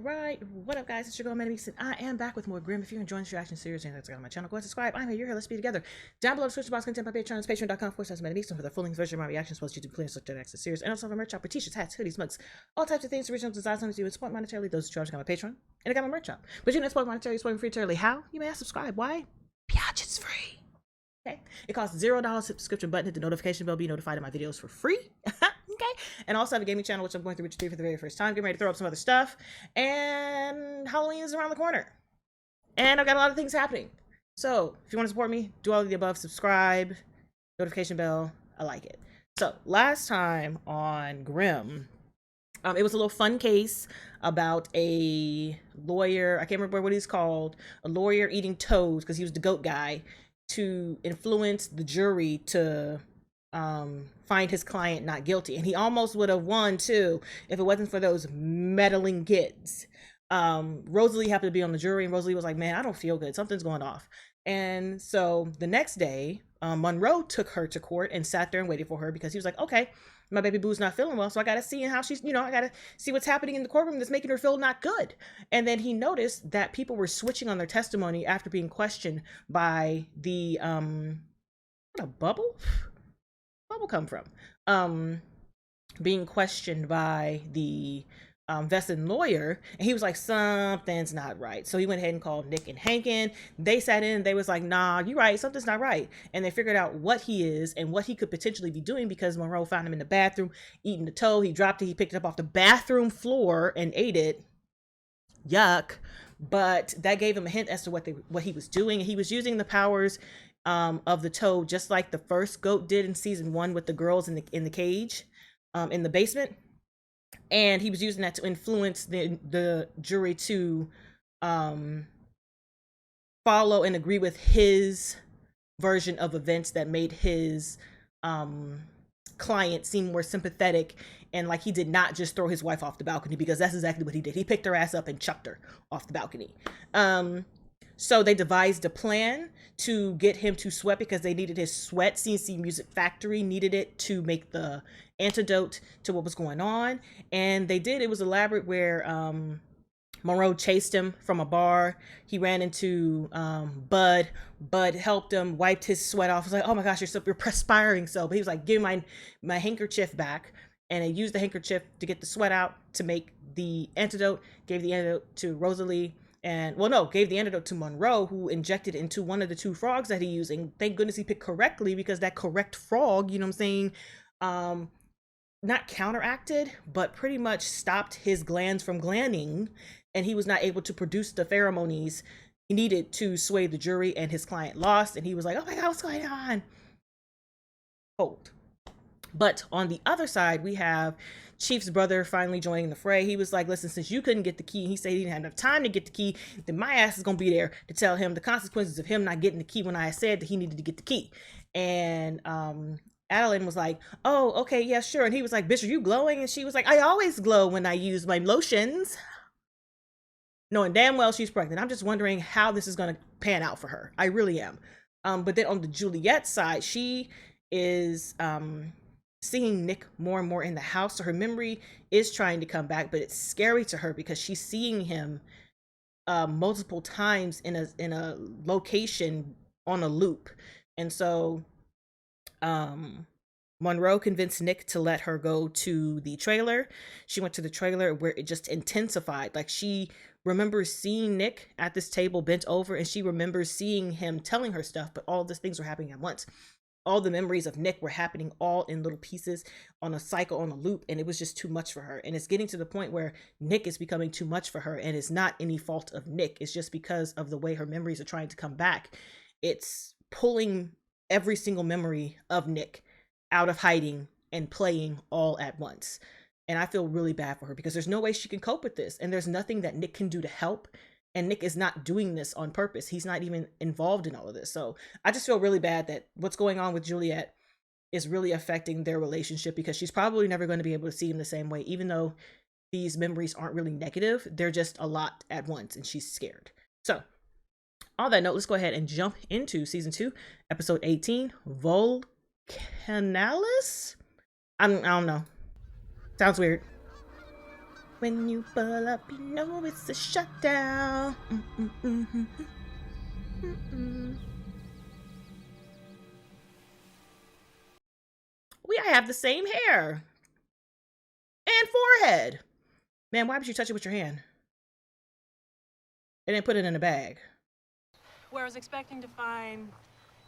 Alright, what up guys, it's your girl ManicMeeks, and I am back with more Grimm. If you're enjoying this reaction series and that's on my channel, go ahead and subscribe. I'm here, you're here, let's be together. Down below the description box, content my Patreon is patreon.com/ManicMeeks, and for the full-length version of my reactions, post YouTube clearance, select access series, and also have a merch shop for t-shirts, hats, hoodies, mugs, all types of things, original designs, something to do with support monetarily. Those charges got my Patreon, and I got my merch shop. But you can support monetarily, support free entirely. How? You may ask, subscribe. Why? Biatch, it's free. Okay, it costs $0 subscription button, hit the notification bell, be notified of my videos for free. Okay, and also have a gaming channel, which I'm going through Witcher 3 for the very first time, getting ready to throw up some other stuff, and Halloween is around the corner, and I've got a lot of things happening. So if you want to support me, do all of the above, subscribe, notification bell, I like it. So last time on Grimm, it was a little fun case about a lawyer, I can't remember what he's called, a lawyer eating toads because he was the goat guy, to influence the jury to find his client not guilty. And he almost would have won too if it wasn't for those meddling kids. Rosalie happened to be on the jury, and Rosalie was like, man, I don't feel good, something's going off. And so the next day, Monroe took her to court and sat there and waited for her because he was like, okay, my baby boo's not feeling well, so I gotta see how she's, I gotta see what's happening in the courtroom that's making her feel not good. And then he noticed that people were switching on their testimony after being questioned by the what a bubble come from, being questioned by the Vesson lawyer, and he was like, something's not right. So he went ahead and called Nick and Hankin. They sat in, they was like, nah, you're right, something's not right. And they figured out what he is and what he could potentially be doing, because Monroe found him in the bathroom eating the toad. He dropped it, he picked it up off the bathroom floor and ate it. Yuck. But that gave him a hint as to what he was doing. He was using the powers of the toad, just like the first goat did in season 1 with the girls in the cage, in the basement. And he was using that to influence the jury to follow and agree with his version of events that made his client seem more sympathetic, and like he did not just throw his wife off the balcony, because that's exactly what he did. He picked her ass up and chucked her off the balcony. So they devised a plan to get him to sweat because they needed his sweat. CNC Music Factory needed it to make the antidote to what was going on. And they did. It was elaborate, where Monroe chased him from a bar. He ran into Bud. Bud helped him, wiped his sweat off. He was like, oh my gosh, you're perspiring so. But he was like, give me my handkerchief back. And they used the handkerchief to get the sweat out to make the antidote. Gave the antidote to Rosalie. And gave the antidote to Monroe, who injected into one of the 2 frogs that he used. And thank goodness he picked correctly, because that correct frog, you know what I'm saying, not counteracted, but pretty much stopped his glands from glanding, and he was not able to produce the pheromones he needed to sway the jury, and his client lost. And he was like, oh my God, what's going on? Hold. But on the other side, we have Chief's brother finally joining the fray. He was like, listen, since you couldn't get the key, he said he didn't have enough time to get the key, then my ass is gonna be there to tell him the consequences of him not getting the key when I said that he needed to get the key. And Adalind was like, oh, okay, yeah, sure. And he was like, bitch, are you glowing? And she was like, I always glow when I use my lotions. Knowing damn well she's pregnant. I'm just wondering how this is gonna pan out for her. I really am. But then on the Juliette side, she is seeing Nick more and more in the house. So her memory is trying to come back, but it's scary to her because she's seeing him multiple times in a location on a loop. And so Monroe convinced Nick to let her go to the trailer. She went to the trailer, where it just intensified. Like, she remembers seeing Nick at this table bent over, and she remembers seeing him telling her stuff, but all these things were happening at once. All the memories of Nick were happening all in little pieces, on a cycle, on a loop, and it was just too much for her. And it's getting to the point where Nick is becoming too much for her, and it's not any fault of Nick. It's just because of the way her memories are trying to come back. It's pulling every single memory of Nick out of hiding and playing all at once. And I feel really bad for her, because there's no way she can cope with this, and there's nothing that Nick can do to help. And Nick is not doing this on purpose. He's not even involved in all of this. So I just feel really bad that what's going on with Juliette is really affecting their relationship, because she's probably never going to be able to see him the same way, even though these memories aren't really negative. They're just a lot at once, and she's scared. So on that note, let's go ahead and jump into season 2, episode 18, Volcanalis? I don't know. Sounds weird. When you pull up, you know it's a shutdown. We have the same hair and forehead. Man, why would you touch it with your hand? And then put it in a bag. Where I was expecting to find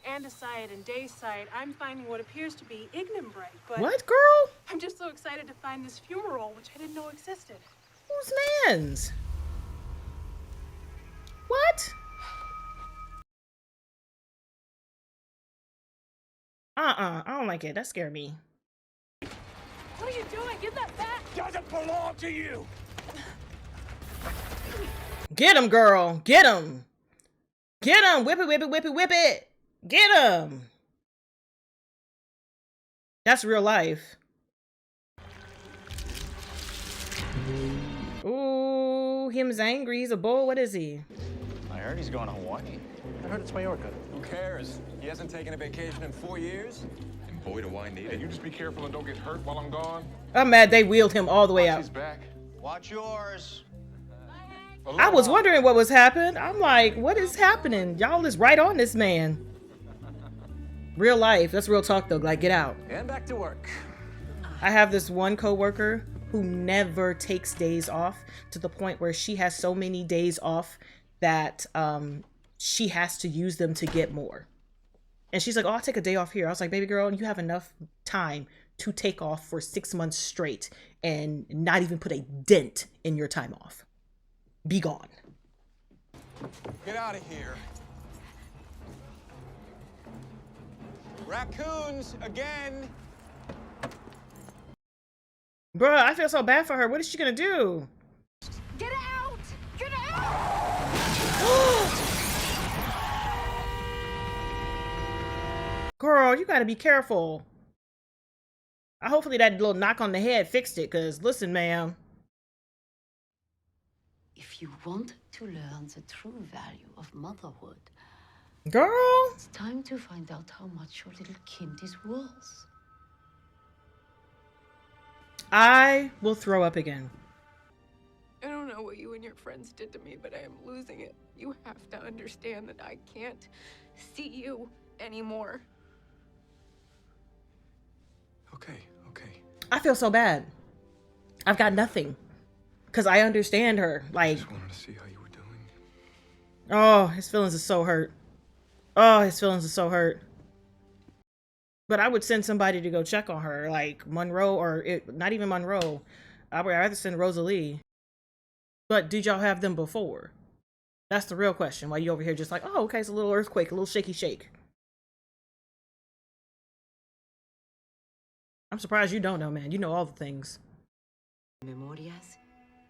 andesite and dacite, I'm finding what appears to be ignimbrite. But what, girl? I'm just so excited to find this fumarole, which I didn't know existed. Whose man's? What? I don't like it. That scared me. What are you doing? Give that back! Doesn't belong to you! Get him, girl. Get him. Get him. Whip it, whip it, whip it, whip it. Get him. That's real life. Ooh, him's angry. He's a bull. What is he? I heard he's going to Hawaii. I heard it's Mallorca. Who cares? He hasn't taken a vacation in 4 years. And boy, do I need it. You just be careful and don't get hurt while I'm gone. I'm mad they wheeled him all the way Watch out. his back. Watch yours. I was wondering what was happening. I'm like, what is happening? Y'all is right on this man. Real life. That's real talk though. Like, get out. And back to work. I have this one coworker who never takes days off, to the point where she has so many days off that she has to use them to get more. And she's like, oh, I'll take a day off here. I was like, baby girl, you have enough time to take off for 6 months straight and not even put a dent in your time off. Be gone. Get out of here. Raccoons again. Bruh, I feel so bad for her. What is she gonna do? Get out! Get out! Girl, you gotta be careful. Hopefully that little knock on the head fixed it, because listen, ma'am. If you want to learn the true value of motherhood, Girl. it's time to find out how much your little kind is worth. I will throw up again. I don't know what you and your friends did to me, but I am losing it. You have to understand that I can't see you anymore. Okay. I feel so bad. I've got nothing. Because I understand her. Like, Just wanted to see how you were doing. oh, his feelings are so hurt. Oh, his feelings are so hurt. But I would send somebody to go check on her. Like Monroe, or not even Monroe. I'd rather send Rosalie. But did y'all have them before? That's the real question. Why you over here just like, oh, okay, it's a little earthquake, a little shaky shake. I'm surprised you don't know, man. You know all the things. Memorias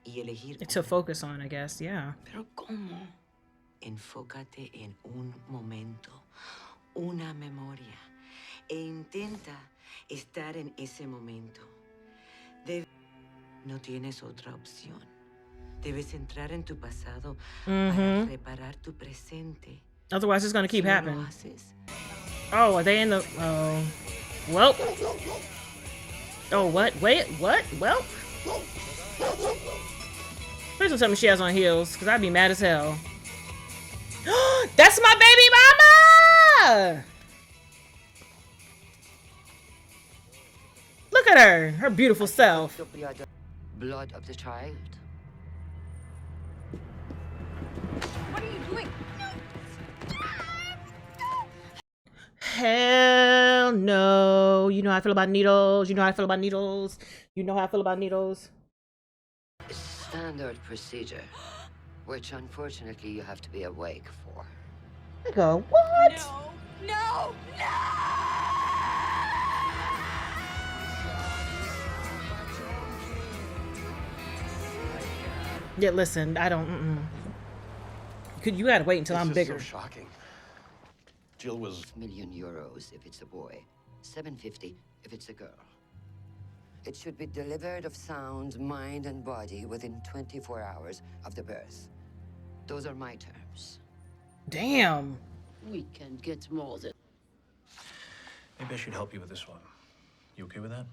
y elegir To focus on, I guess, yeah. Pero ¿cómo? Enfócate en un momento, una memoria, e intenta estar en ese momento. No tienes otra opción. Debes entrar en tu pasado para reparar tu presente. Otherwise, it's gonna keep Si no lo happening. haces, Oh, are they in the... Oh. Well. Oh, what? Wait, what? Well. Please don't tell me she has on heels, because I'd be mad as hell. That's my baby mama! Look at her. Her beautiful self. blood of the child. What are you doing? Hell no. You know how I feel about needles. You know how I feel about needles. You know how I feel about needles. Standard procedure, which unfortunately you have to be awake for. Nigga, what? No! Yeah, listen, I don't, You gotta wait until I'm bigger. So shocking. Jill was... €1,000,000 if it's a boy, $750 if it's a girl. It should be delivered of sound, mind, and body within 24 hours of the birth. Those are my terms. Damn. We can get more than... Maybe I should help you with this one. You okay with that?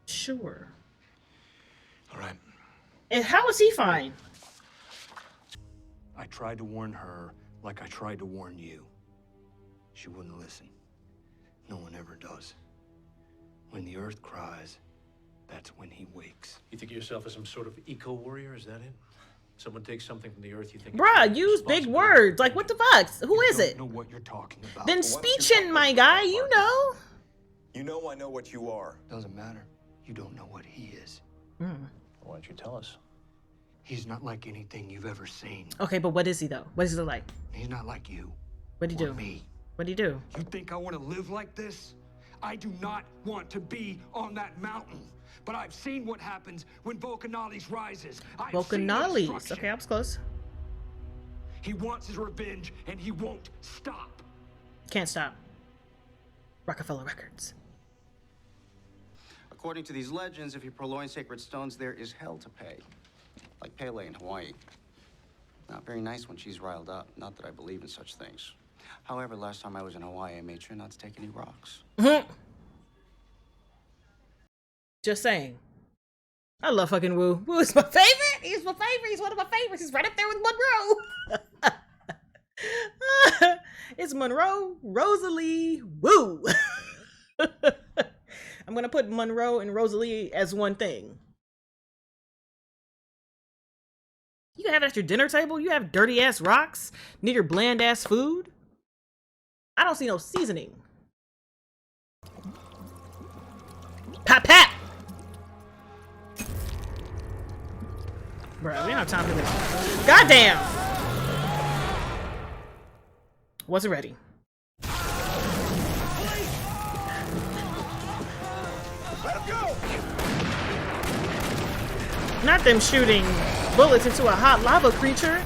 Sure. All right. And how is he fine? I tried to warn her like I tried to warn you. She wouldn't listen. No one ever does. When the earth cries, that's when he wakes. You think of yourself as some sort of eco-warrior? Is that it? Someone takes something from the earth, you think... Bruh, use big words. Like, what the fuck? Who is it? I don't know what you're talking about. Then speechin', my guy, you know. You know I know what you are. Doesn't matter. You don't know what he is. Why don't you tell us? He's not like anything you've ever seen. Okay, but what is he, though? What does he look like? He's not like you. What'd he or do? Me. What'd he do? You think I want to live like this? I do not want to be on that mountain. But I've seen what happens when Volcanalis rises. Volcanalis. Okay, I was close. He wants his revenge, and he won't stop. Can't stop. Rockefeller Records. According to these legends, if you purloin sacred stones, there is hell to pay. Like Pele in Hawaii. Not very nice when she's riled up. Not that I believe in such things. However, last time I was in Hawaii, I made sure not to take any rocks. Just saying. I love fucking Wu. Wu is my favorite. He's my favorite. He's one of my favorites. He's right up there with Monroe. It's Monroe, Rosalie, Wu. I'm gonna put Monroe and Rosalie as one thing. You can have it at your dinner table. You have dirty ass rocks near your bland ass food. I don't see no seasoning. Pat pat. Bro, we don't have time for this. Goddamn. Wasn't ready. Not them shooting bullets into a hot lava creature.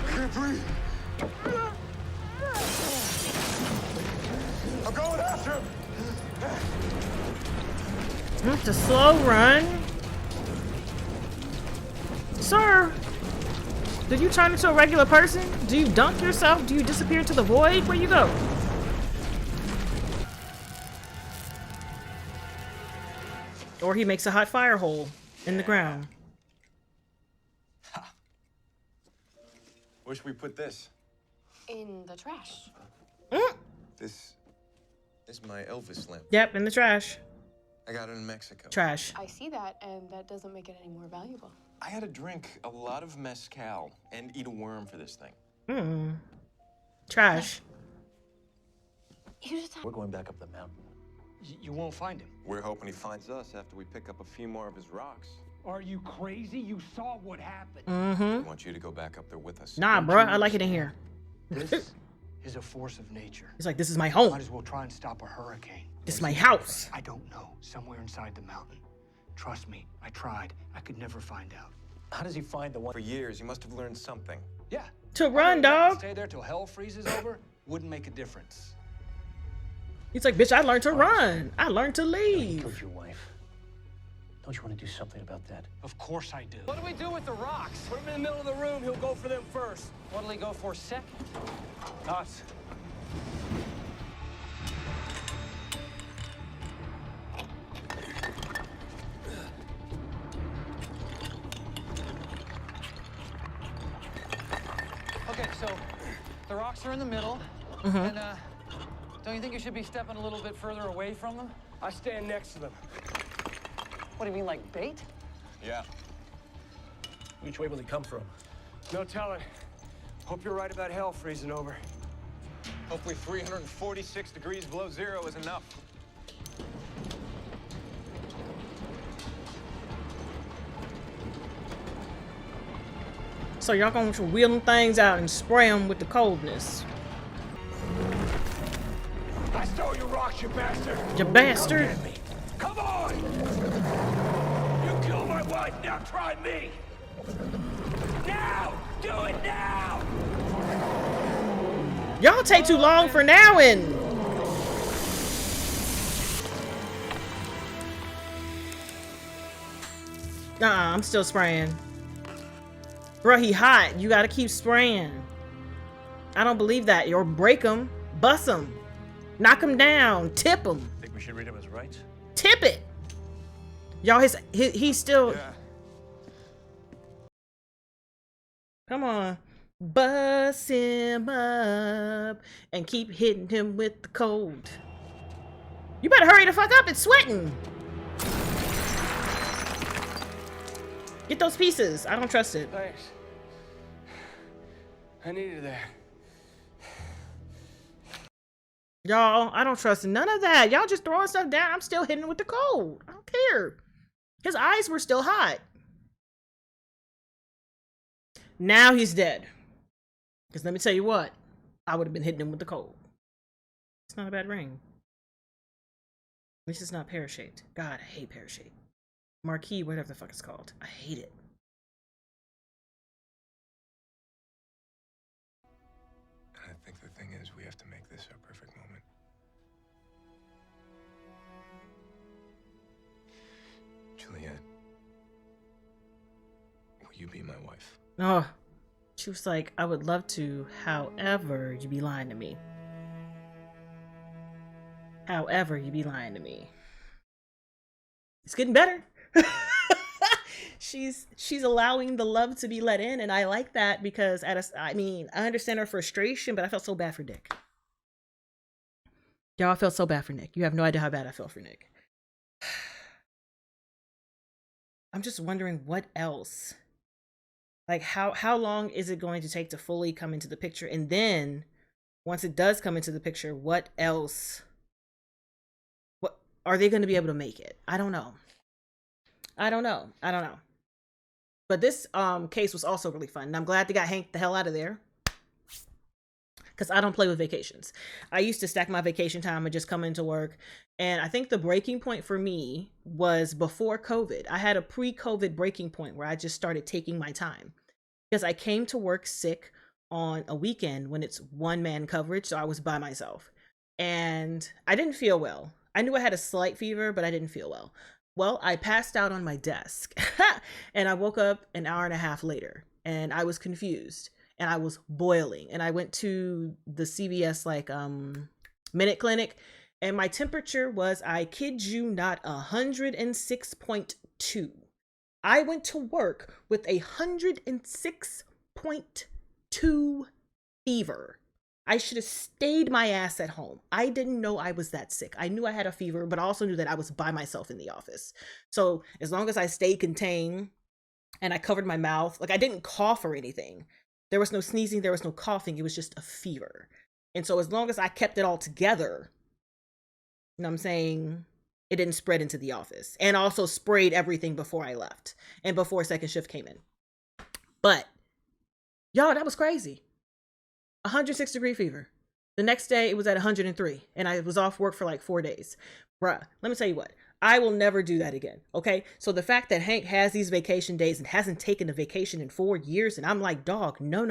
Can't breathe. I'm going after him. It's a slow run. Sir, did you turn into a regular person? Do you dunk yourself? Do you disappear into the void? Where you go? Or he makes a hot fire hole in the ground. Wish we put this. In the trash. This is my Elvis lamp. Yep, in the trash. I got it in Mexico. Trash. I see that, and that doesn't make it any more valuable. I had to drink a lot of mezcal and eat a worm for this thing. Trash. You just have... We're going back up the mountain. You won't find him. We're hoping he finds us after we pick up a few more of his rocks. Are you crazy? You saw what happened. I want you to go back up there with us. Nah, bruh, I like it in here. This is a force of nature. It's like, this is my Might home. as well try and stop a hurricane. This is my house. I don't know. Somewhere inside the mountain. Trust me, I tried. I could never find out. How does he find the one? For years, you must have learned something. Yeah. To run, dog. Stay there till hell freezes over. Wouldn't make a difference. He's like, bitch, I learned to run. I learned to You leave. killed your wife. Don't you want to do something about that? Of course I do. What do we do with the rocks? Put them in the middle of the room, he'll go for them first. What'll he go for second? Us. Okay, so the rocks are in the middle, and don't you think you should be stepping a little bit further away from them? I stand next to them. What do you mean, like bait? Yeah. Which way will he come from? No telling. Hope you're right about hell freezing over. Hopefully 346 degrees below zero is enough. So y'all gonna wheel them things out and spray them with the coldness. I stole your rocks, you bastard! You bastard. Come get me. Come on! You killed my wife, now try me! Now! Do it now! Y'all take too long for nowing. Nah, I'm still spraying. Bro, he hot. You gotta keep spraying. I don't believe that. Or break him. Bust him. Knock him down. Tip him. Think we should read him his rights? Tip it. Y'all, he's still... Yeah. Come on. Bust him up and keep hitting him with the cold. You better hurry the fuck up. It's sweating. Get those pieces. I don't trust it. Thanks. I needed that. Y'all, I don't trust none of that. Y'all just throwing stuff down. I'm still hitting with the cold. I don't care. His eyes were still hot. Now he's dead. Because let me tell you what, I would have been hitting him with the cold. It's not a bad ring. At least it's not pear-shaped. God, I hate pear-shaped. Marquee, whatever the fuck it's called. I hate it. I think the thing is, we have to make this our perfect moment. Juliette, will you be my wife? Oh, she was like, I would love to, however, you be lying to me. However, you be lying to me. It's getting better. She's allowing the love to be let in, and I like that because I mean, I understand her frustration, but I felt so bad for Nick. Y'all, I felt so bad for Nick. You have no idea how bad I felt for Nick. I'm just wondering what else. Like, how long is it going to take to fully come into the picture? And then, once it does come into the picture, what else? What are they going to be able to make it? I don't know. I don't know. But this case was also really fun. And I'm glad they got Hank the hell out of there. Because I don't play with vacations. I used to stack my vacation time and just come into work. And I think the breaking point for me was before COVID. I had a pre-COVID breaking point where I just started taking my time. Because I came to work sick on a weekend when it's one-man coverage. So I was by myself. And I didn't feel well. I knew I had a slight fever, but I didn't feel well. Well, I passed out on my desk. And I woke up an hour and a half later. And I was confused. And I was boiling, and I went to the CVS minute clinic, and my temperature was, I kid you not, 106.2. I went to work with 106.2 fever. I should have stayed my ass at home. I didn't know I was that sick. I knew I had a fever, but I also knew that I was by myself in the office. So as long as I stayed contained and I covered my mouth, like I didn't cough or anything. There was no sneezing, there was no coughing, it was just a fever. And so as long as I kept it all together, you know what I'm saying, it didn't spread into the office. And also sprayed everything before I left and before second shift came in. But, y'all, that was crazy. 106-degree fever. The next day, it was at 103. And I was off work for like 4 days. Bruh, let me tell you what. I will never do that again, okay? So the fact that Hank has these vacation days and hasn't taken a vacation in 4 years, and I'm like, dog, no.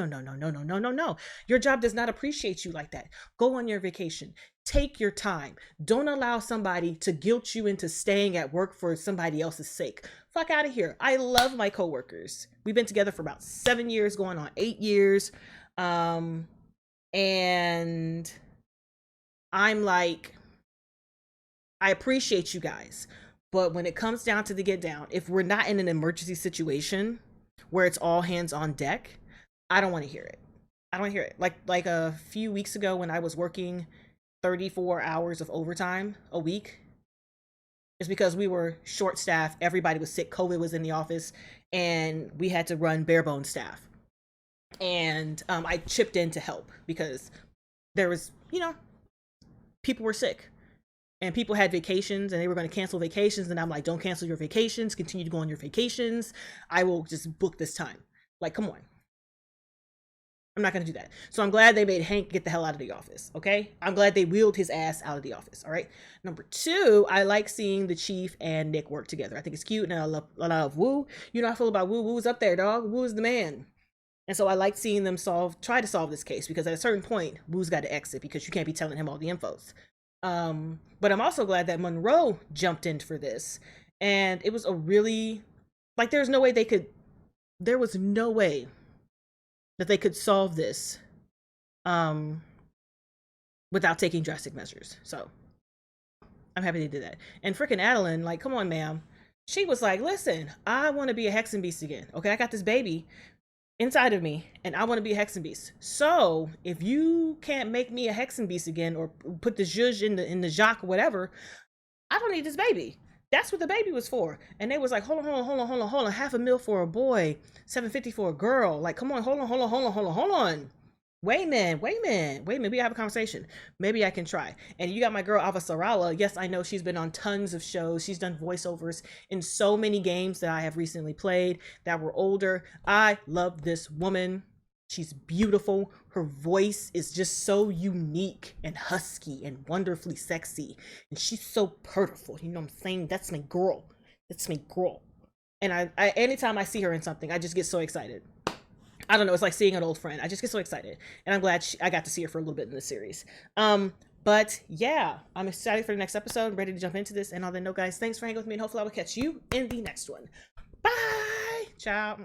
Your job does not appreciate you like that. Go on your vacation. Take your time. Don't allow somebody to guilt you into staying at work for somebody else's sake. Fuck out of here. I love my coworkers. We've been together for about 7 years, going on 8 years. And I'm like, I appreciate you guys, but when it comes down to the get down, if we're not in an emergency situation where it's all hands on deck, I don't want to hear it. I don't want to hear it. Like a few weeks ago when I was working 34 hours of overtime a week, it's because we were short staffed. Everybody was sick. COVID was in the office and we had to run bare bones staff. And I chipped in to help because there was, people were sick. And people had vacations and they were going to cancel vacations. And I'm like, don't cancel your vacations. Continue to go on your vacations. I will just book this time. Like, come on. I'm not going to do that. So I'm glad they made Hank get the hell out of the office. Okay. I'm glad they wheeled his ass out of the office. All right. Number 2, I like seeing the Chief and Nick work together. I think it's cute. And I love Woo. You know how I feel about Woo. Woo's up there, dog. Woo is the man. And so I like seeing them try to solve this case because at a certain point, Woo's got to exit because you can't be telling him all the infos. But I'm also glad that Monroe jumped in for this. And it was a really, like, there was no way that they could solve this, without taking drastic measures. So I'm happy they did that. And freaking Adalind, like, come on, ma'am. She was like, listen, I want to be a hexen beast again. Okay, I got this baby inside of me, and I want to be a hexen beast. So if you can't make me a hexen beast again, or put the zhuzh in the jock or whatever, I don't need this baby. That's what the baby was for. And they was like, hold on. $500,000 for a boy, $750 for a girl. Like, come on, hold on. Wait a minute. We have a conversation. Maybe I can try. And you got my girl Ava Sarala. Yes, I know she's been on tons of shows. She's done voiceovers in so many games that I have recently played that were older. I love this woman. She's beautiful. Her voice is just so unique and husky and wonderfully sexy. And she's so purtiful. You know what I'm saying? That's my girl. And I anytime I see her in something, I just get so excited. I don't know. It's like seeing an old friend. I just get so excited. And I'm glad I got to see her for a little bit in the series. But yeah, I'm excited for the next episode. I'm ready to jump into this. And on that note, guys, thanks for hanging with me. And hopefully I will catch you in the next one. Bye. Ciao.